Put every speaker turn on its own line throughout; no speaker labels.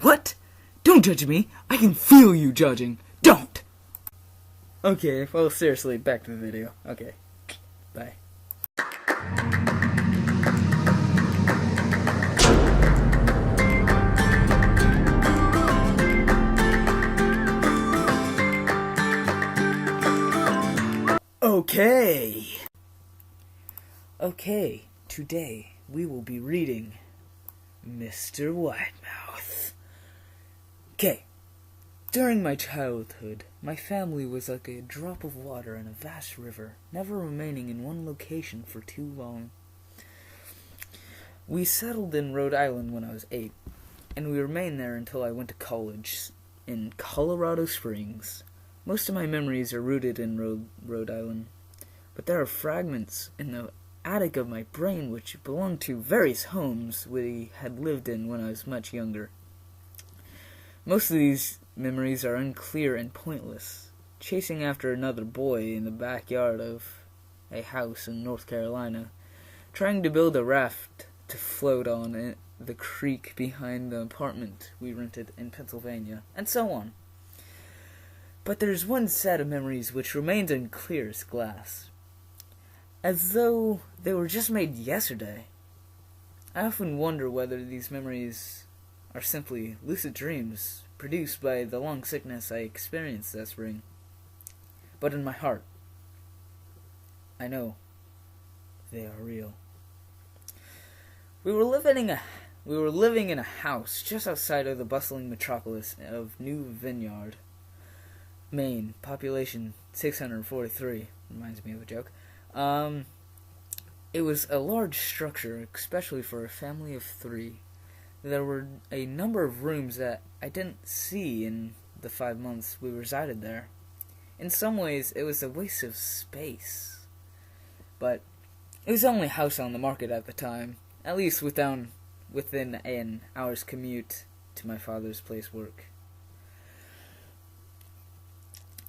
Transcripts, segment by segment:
What? Don't judge me. I can feel you judging. Don't! Okay, well, seriously, back to the video. Okay, bye. Okay, today we will be reading Mr. Widemouth. Okay, during my childhood, my family was like a drop of water in a vast river, never remaining in one location for too long. We settled in Rhode Island when I was 8, and we remained there until I went to college in Colorado Springs. Most of my memories are rooted in Rhode Island, but there are fragments in the attic of my brain which belong to various homes we had lived in when I was much younger. Most of these memories are unclear and pointless. Chasing after another boy in the backyard of a house in North Carolina, trying to build a raft to float on the creek behind the apartment we rented in Pennsylvania, and so on. But there's one set of memories which remains unclear as glass, as though they were just made yesterday. I often wonder whether these memories are simply lucid dreams produced by the long sickness I experienced that spring. But in my heart, I know they are real. We were living in a house just outside of the bustling metropolis of New Vineyard, Maine. Population 643. Reminds me of a joke. It was a large structure, especially for a family of 3. There were a number of rooms that I didn't see in the 5 months we resided there. In some ways, it was a waste of space. But it was the only house on the market at the time, at least within an hour's commute to my father's place work.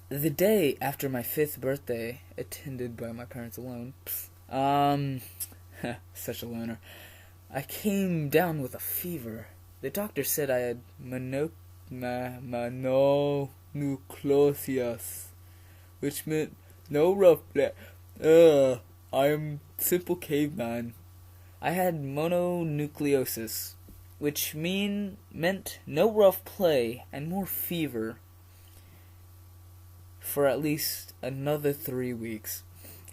The day after my 5th birthday, attended by my parents alone, such a loner, I came down with a fever. The doctor said I had mononucleosis, which meant no rough play. I'm simple caveman. I had mononucleosis, which meant no rough play and more fever for at least another 3 weeks.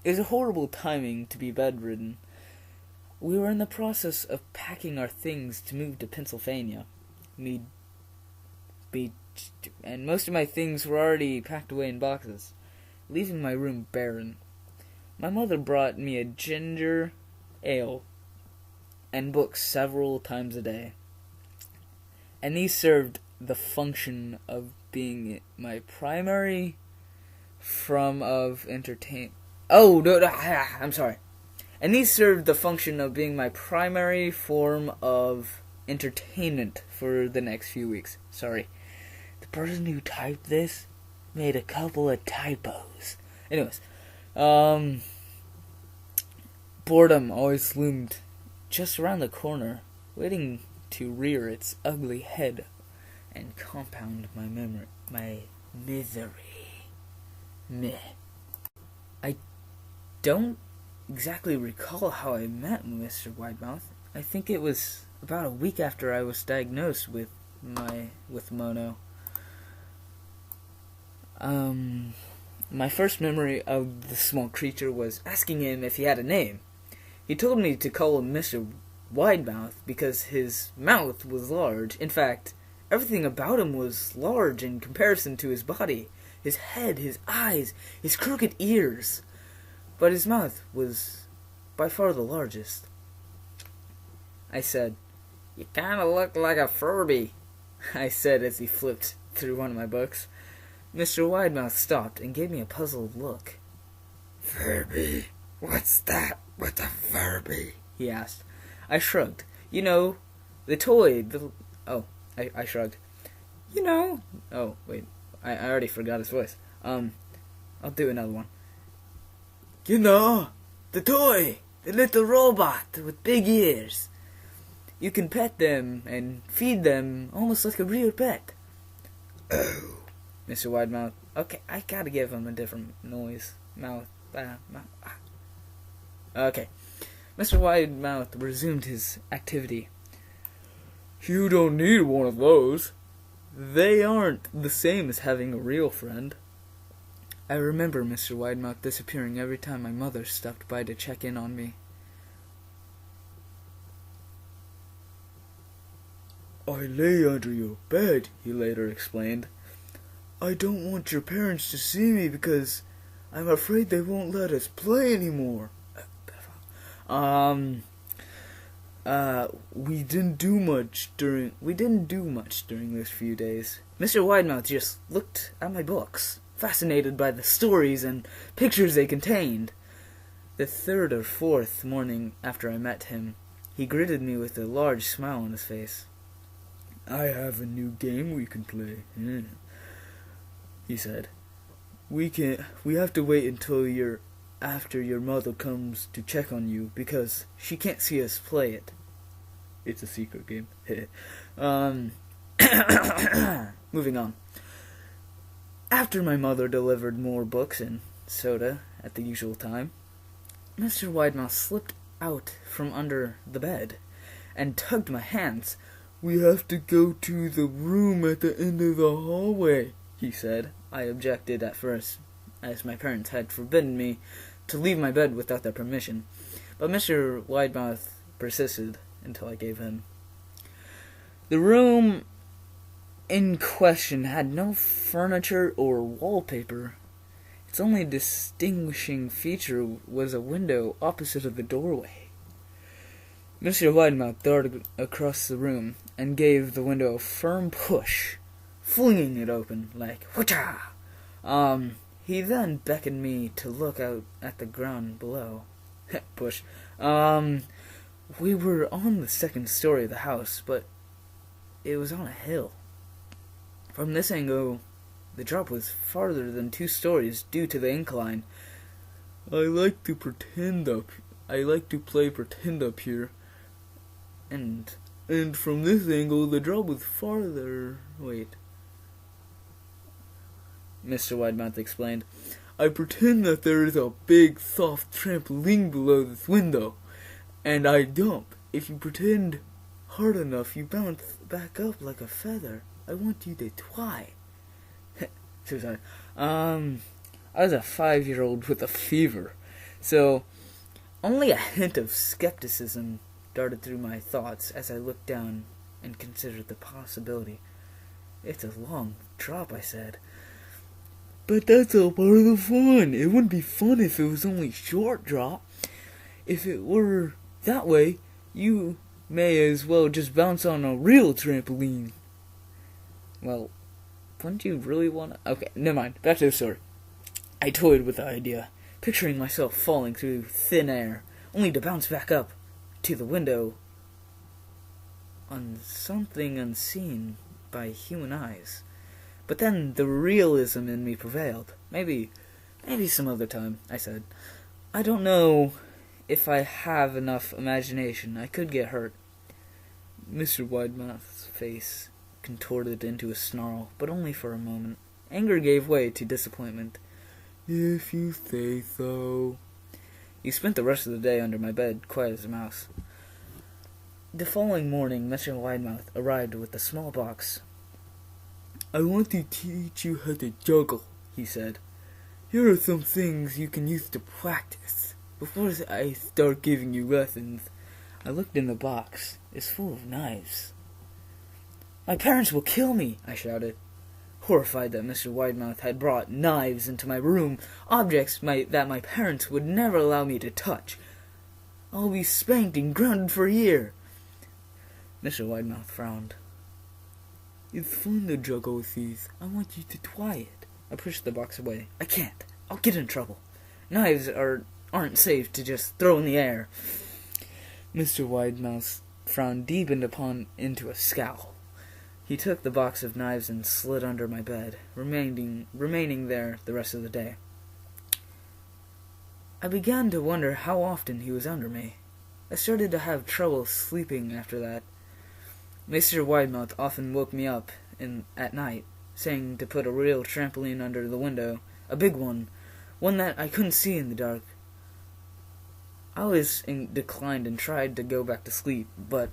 It was a horrible timing to be bedridden. We were in the process of packing our things to move to Pennsylvania. And most of my things were already packed away in boxes, leaving my room barren. My mother brought me a ginger ale and books several times a day, and these served the function of being my primary form of entertainment. And these served the function of being my primary form of entertainment for the next few weeks. Sorry. The person who typed this made a couple of typos. Anyways, boredom always loomed just around the corner, waiting to rear its ugly head and compound my misery. Meh. I don't exactly recall how I met Mr. Widemouth. I think it was about a week after I was diagnosed with mono. My first memory of the small creature was asking him if he had a name. He told me to call him Mr. Widemouth because his mouth was large. In fact, everything about him was large in comparison to his body. His head, his eyes, his crooked ears. But his mouth was by far the largest. I said, "You kinda look like a Furby," I said as he flipped through one of my books. Mr. Widemouth stopped and gave me a puzzled look. "Furby? What's that with a Furby?" he asked. I shrugged. "You know, the toy, I shrugged. "You know..." Oh, wait. I already forgot his voice. I'll do another one. "You know, the toy, the little robot with big ears. You can pet them and feed them almost like a real pet. Oh, Mr. Widemouth. Okay, I gotta give him a different noise. Mouth. Okay. Mr. Widemouth resumed his activity. You don't need one of those. They aren't the same as having a real friend. I remember Mr. Widemouth disappearing every time my mother stopped by to check in on me. I lay under your bed, he later explained. I don't want your parents to see me because I'm afraid they won't let us play anymore. We didn't do much during those few days. Mr. Widemouth just looked at my books, fascinated by the stories and pictures they contained. The third or fourth morning after I met him, he greeted me with a large smile on his face. I have a new game we can play, he said. We have to wait until after your mother comes to check on you, because she can't see us play it. It's a secret game. Moving on. After my mother delivered more books and soda at the usual time, Mr. Widemouth slipped out from under the bed and tugged my hands. We have to go to the room at the end of the hallway, he said. I objected at first, as my parents had forbidden me to leave my bed without their permission, but Mr. Widemouth persisted until I gave in. The room in question had no furniture or wallpaper. Its only distinguishing feature was a window opposite of the doorway. Mr. Widemouth darted across the room and gave the window a firm push, flinging it open like whoocha. He then beckoned me to look out at the ground below. Push. We were on the second story of the house, but it was on a hill. From this angle, the drop was farther than 2 stories due to the incline. I like to play pretend up here. And from this angle, the drop was farther. Wait. Mr. Widemouth explained. I pretend that there is a big, soft trampoline below this window, and I jump. If you pretend hard enough, you bounce back up like a feather. I want you to try. So sorry. I was a 5-year-old with a fever, so only a hint of skepticism darted through my thoughts as I looked down and considered the possibility. It's a long drop, I said. But that's all part of the fun. It wouldn't be fun if it was only a short drop. If it were that way, you may as well just bounce on a real trampoline. Well, wouldn't you really want to? Okay, never mind. Back to the story. I toyed with the idea, picturing myself falling through thin air, only to bounce back up to the window on something unseen by human eyes. But then the realism in me prevailed. Maybe some other time, I said. I don't know if I have enough imagination. I could get hurt. Mr. Widemouth's face contorted into a snarl, but only for a moment. Anger gave way to disappointment. If you say so. He spent the rest of the day under my bed, quiet as a mouse. The following morning, Mr. Widemouth arrived with a small box. I want to teach you how to juggle, he said. Here are some things you can use to practice. Before I start giving you lessons, I looked in the box. It's full of knives. My parents will kill me, I shouted, horrified that Mr. Widemouth had brought knives into my room, objects that my parents would never allow me to touch. I'll be spanked and grounded for a year. Mr. Widemouth frowned. It's fun to juggle with these. I want you to try it. I pushed the box away. I can't. I'll get in trouble. Knives aren't safe to just throw in the air. Mr. Widemouth frown deepened into a scowl. He took the box of knives and slid under my bed, remaining there the rest of the day. I began to wonder how often he was under me. I started to have trouble sleeping after that. Mr. Widemouth often woke me up at night, saying to put a real trampoline under the window, a big one that I couldn't see in the dark. I always declined and tried to go back to sleep, but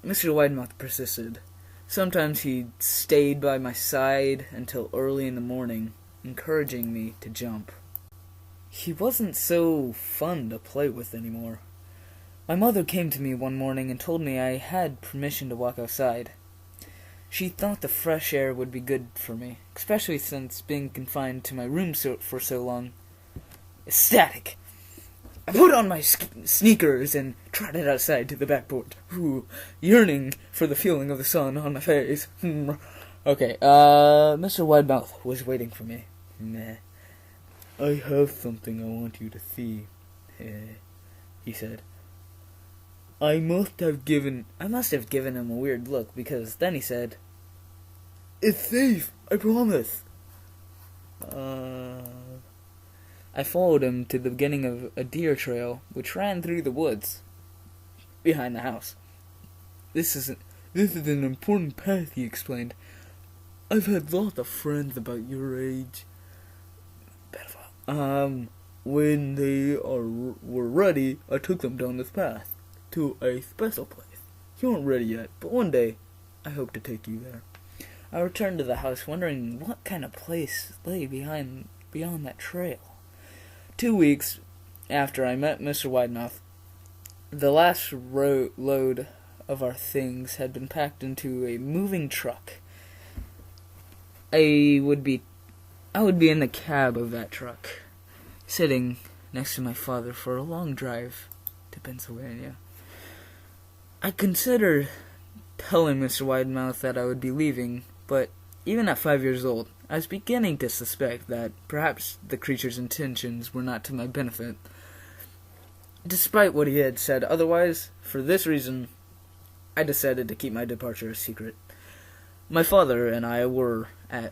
Mr. Widemouth persisted. Sometimes he stayed by my side until early in the morning, encouraging me to jump. He wasn't so fun to play with anymore. My mother came to me one morning and told me I had permission to walk outside. She thought the fresh air would be good for me, especially since being confined to my room for so long. Ecstatic! I put on my sneakers and trotted outside to the back porch, yearning for the feeling of the sun on my face. Okay, Mr. Widemouth was waiting for me. Meh. I have something I want you to see, he said. I must have given him a weird look, because then he said, "It's safe, I promise." I followed him to the beginning of a deer trail, which ran through the woods behind the house. This is an important path, he explained. I've had lots of friends about your age. When they were ready, I took them down this path to a special place. You aren't ready yet, but one day I hope to take you there. I returned to the house, wondering what kind of place lay beyond that trail. 2 weeks after I met Mr. Widemouth, the last load of our things had been packed into a moving truck. I would be in the cab of that truck, sitting next to my father for a long drive to Pennsylvania. I considered telling Mr. Widemouth that I would be leaving, but even at 5 years old, I was beginning to suspect that perhaps the creature's intentions were not to my benefit. Despite what he had said otherwise, for this reason, I decided to keep my departure a secret. My father and I were in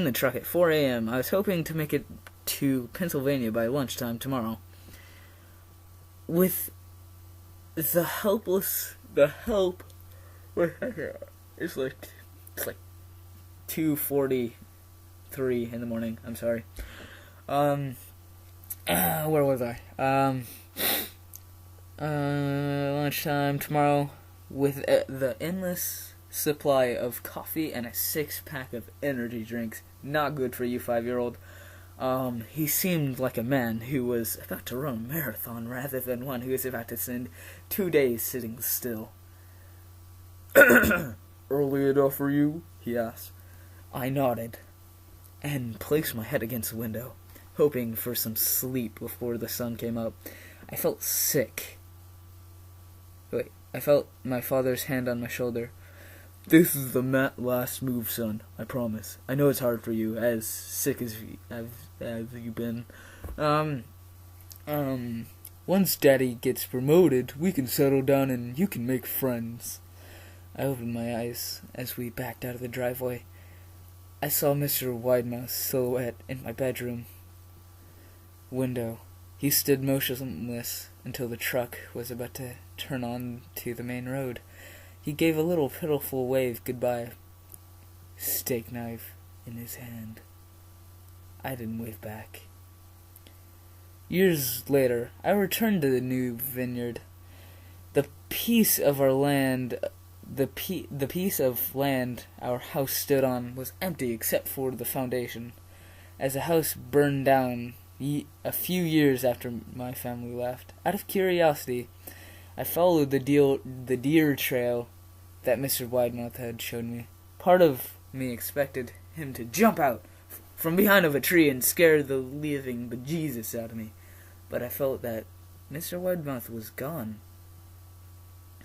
the truck at 4 a.m. I was hoping to make it to Pennsylvania by lunchtime tomorrow. With it's like 2:43 in the morning. I'm sorry. Where was I? Lunchtime tomorrow with the endless supply of coffee and a 6-pack of energy drinks. Not good for you, 5-year-old. He seemed like a man who was about to run a marathon rather than one who was about to spend 2 days sitting still. Early enough for you? He asked. I nodded and placed my head against the window, hoping for some sleep before the sun came up. I felt sick. I felt my father's hand on my shoulder. This is the last move, son, I promise. I know it's hard for you, as sick as you've been. Once Daddy gets promoted, we can settle down and you can make friends. I opened my eyes as we backed out of the driveway. I saw Mr. Widemouth's silhouette in my bedroom window. He stood motionless until the truck was about to turn on to the main road. He gave a little pitiful wave goodbye, steak knife in his hand. I didn't wave back. Years later, I returned to the new vineyard. The piece of land our house stood on was empty except for the foundation, as the house burned down a few years after my family left. Out of curiosity, I followed the deer trail that Mr. Widemouth had shown me. Part of me expected him to jump out from behind of a tree and scare the living bejesus out of me, but I felt that Mr. Widemouth was gone,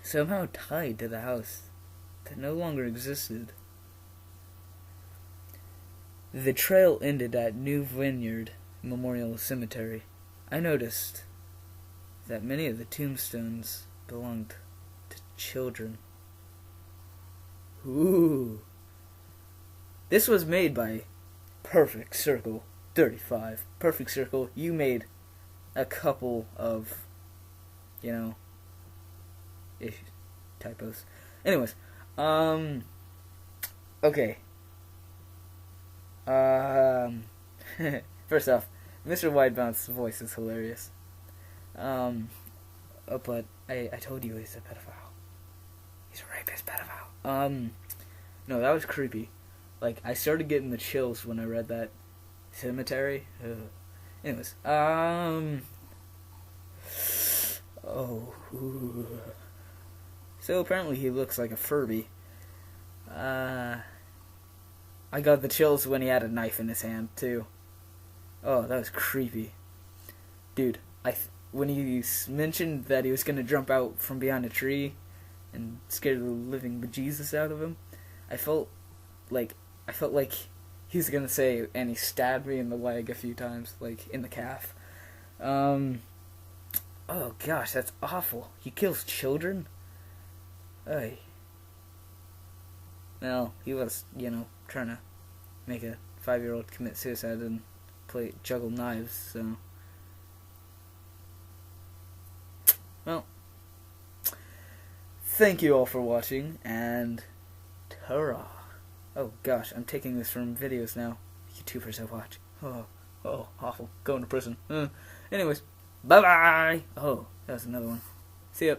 somehow tied to the house that no longer existed. The trail ended at New Vineyard Memorial Cemetery. I noticed that many of the tombstones belonged to children. Ooh. This was made by Perfect Circle 35. Perfect Circle, you made a couple of you know, ish typos. Anyways, okay. First off, Mr. Widemouth's voice is hilarious. But I told you he's a pedophile. He's a rapist pedophile. No, that was creepy. Like, I started getting the chills when I read that cemetery. Anyways, oh. Ooh. So apparently he looks like a Furby. I got the chills when he had a knife in his hand, too. Oh, that was creepy. Dude, when he mentioned that he was going to jump out from behind a tree and scare the living bejesus out of him, I felt like he was going to say, and he stabbed me in the leg a few times, like, in the calf. Oh, gosh, that's awful. He kills children? Ay. Well, he was, trying to make a 5-year-old commit suicide and juggle knives, so. Well, thank you all for watching, and ta-ra. Oh gosh, I'm taking this from videos now. YouTubers I watch. Oh, awful. Going to prison. Anyways, bye-bye. Oh, that was another one. See ya.